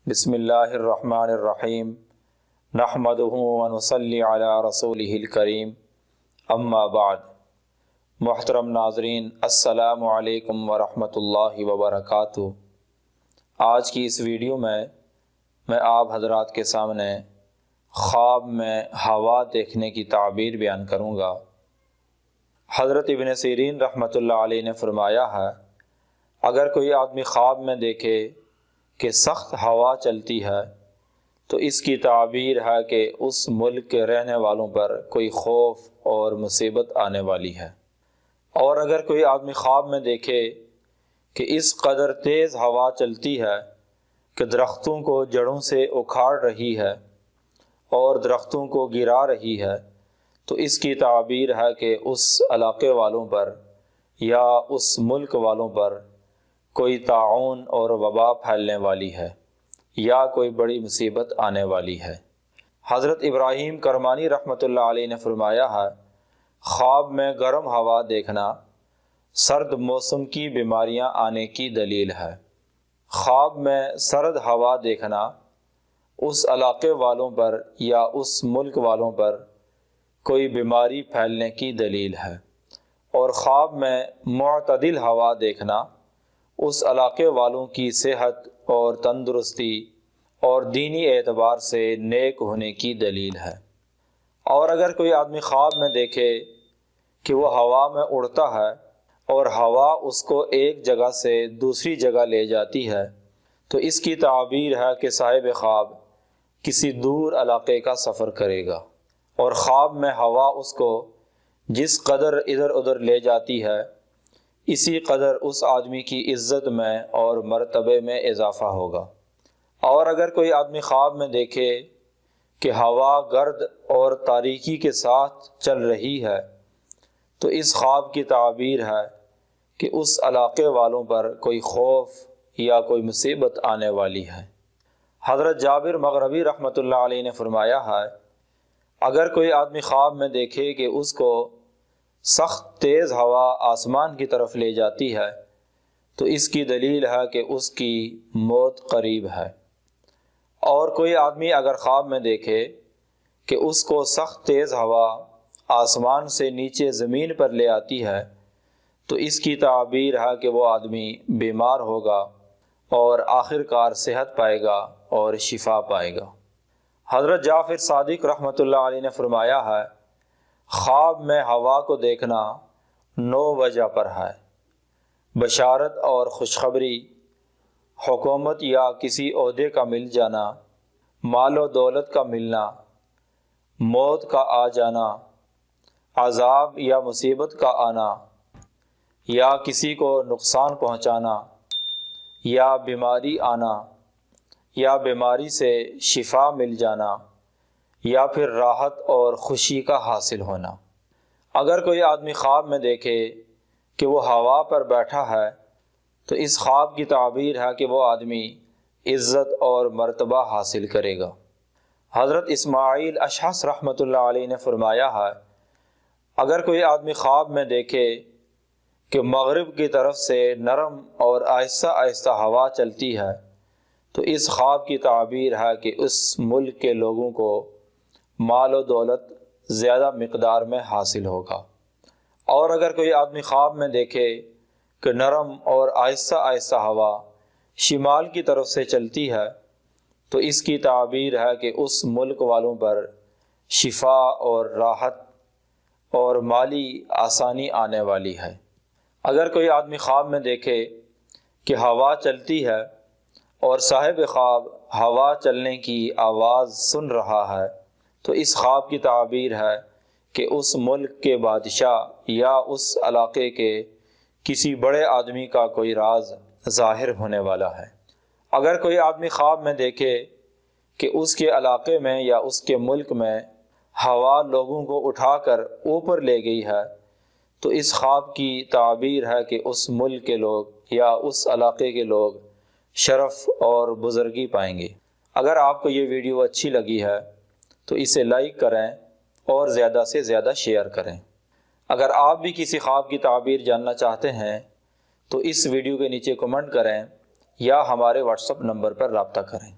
بسم اللہ الرحمن الرحیم نحمدہ ونصلی علی رسولہ الکریم اما بعد۔ محترم ناظرین، السلام علیکم ورحمۃ اللہ وبرکاتہ۔ آج کی اس ویڈیو میں آپ حضرات کے سامنے خواب میں ہوا دیکھنے کی تعبیر بیان کروں گا۔ حضرت ابن سیرین رحمۃ اللہ علیہ نے فرمایا ہے، اگر کوئی آدمی خواب میں دیکھے کہ سخت ہوا چلتی ہے تو اس کی تعبیر ہے کہ اس ملک کے رہنے والوں پر کوئی خوف اور مصیبت آنے والی ہے۔ اور اگر کوئی آدمی خواب میں دیکھے کہ اس قدر تیز ہوا چلتی ہے کہ درختوں کو جڑوں سے اکھاڑ رہی ہے اور درختوں کو گرا رہی ہے تو اس کی تعبیر ہے کہ اس علاقے والوں پر یا اس ملک والوں پر کوئی طاعون اور وبا پھیلنے والی ہے یا کوئی بڑی مصیبت آنے والی ہے۔ حضرت ابراہیم کرمانی رحمۃ اللہ علیہ نے فرمایا ہے، خواب میں گرم ہوا دیکھنا سرد موسم کی بیماریاں آنے کی دلیل ہے۔ خواب میں سرد ہوا دیکھنا اس علاقے والوں پر یا اس ملک والوں پر کوئی بیماری پھیلنے کی دلیل ہے، اور خواب میں معتدل ہوا دیکھنا اس علاقے والوں کی صحت اور تندرستی اور دینی اعتبار سے نیک ہونے کی دلیل ہے۔ اور اگر کوئی آدمی خواب میں دیکھے کہ وہ ہوا میں اڑتا ہے اور ہوا اس کو ایک جگہ سے دوسری جگہ لے جاتی ہے تو اس کی تعبیر ہے کہ صاحب خواب کسی دور علاقے کا سفر کرے گا، اور خواب میں ہوا اس کو جس قدر ادھر ادھر لے جاتی ہے اسی قدر اس آدمی کی عزت میں اور مرتبے میں اضافہ ہوگا۔ اور اگر کوئی آدمی خواب میں دیکھے کہ ہوا گرد اور تاریکی کے ساتھ چل رہی ہے تو اس خواب کی تعبیر ہے کہ اس علاقے والوں پر کوئی خوف یا کوئی مصیبت آنے والی ہے۔ حضرت جابر مغربی رحمۃ اللہ علیہ نے فرمایا ہے، اگر کوئی آدمی خواب میں دیکھے کہ اس کو سخت تیز ہوا آسمان کی طرف لے جاتی ہے تو اس کی دلیل ہے کہ اس کی موت قریب ہے۔ اور کوئی آدمی اگر خواب میں دیکھے کہ اس کو سخت تیز ہوا آسمان سے نیچے زمین پر لے آتی ہے تو اس کی تعبیر ہے کہ وہ آدمی بیمار ہوگا اور آخر کار صحت پائے گا اور شفا پائے گا۔ حضرت جعفر صادق رحمۃ اللہ علیہ نے فرمایا ہے، خواب میں ہوا کو دیکھنا 9 وجہ پر ہے: بشارت اور خوشخبری، حکومت یا کسی عہدے کا مل جانا، مال و دولت کا ملنا، موت کا آ جانا، عذاب یا مصیبت کا آنا، یا کسی کو نقصان پہنچانا، یا بیماری آنا، یا بیماری سے شفا مل جانا، یا پھر راحت اور خوشی کا حاصل ہونا۔ اگر کوئی آدمی خواب میں دیکھے کہ وہ ہوا پر بیٹھا ہے تو اس خواب کی تعبیر ہے کہ وہ آدمی عزت اور مرتبہ حاصل کرے گا۔ حضرت اسماعیل اشعث رحمۃ اللہ علیہ نے فرمایا ہے، اگر کوئی آدمی خواب میں دیکھے کہ مغرب کی طرف سے نرم اور آہستہ آہستہ ہوا چلتی ہے تو اس خواب کی تعبیر ہے کہ اس ملک کے لوگوں کو مال و دولت زیادہ مقدار میں حاصل ہوگا۔ اور اگر کوئی آدمی خواب میں دیکھے کہ نرم اور آہستہ آہستہ ہوا شمال کی طرف سے چلتی ہے تو اس کی تعبیر ہے کہ اس ملک والوں پر شفا اور راحت اور مالی آسانی آنے والی ہے۔ اگر کوئی آدمی خواب میں دیکھے کہ ہوا چلتی ہے اور صاحب خواب ہوا چلنے کی آواز سن رہا ہے تو اس خواب کی تعبیر ہے کہ اس ملک کے بادشاہ یا اس علاقے کے کسی بڑے آدمی کا کوئی راز ظاہر ہونے والا ہے۔ اگر کوئی آدمی خواب میں دیکھے کہ اس کے علاقے میں یا اس کے ملک میں ہوا لوگوں کو اٹھا کر اوپر لے گئی ہے تو اس خواب کی تعبیر ہے کہ اس ملک کے لوگ یا اس علاقے کے لوگ شرف اور بزرگی پائیں گے۔ اگر آپ کو یہ ویڈیو اچھی لگی ہے تو اسے لائک کریں اور زیادہ سے زیادہ شیئر کریں۔ اگر آپ بھی کسی خواب کی تعبیر جاننا چاہتے ہیں تو اس ویڈیو کے نیچے کمنٹ کریں یا ہمارے واٹس ایپ نمبر پر رابطہ کریں۔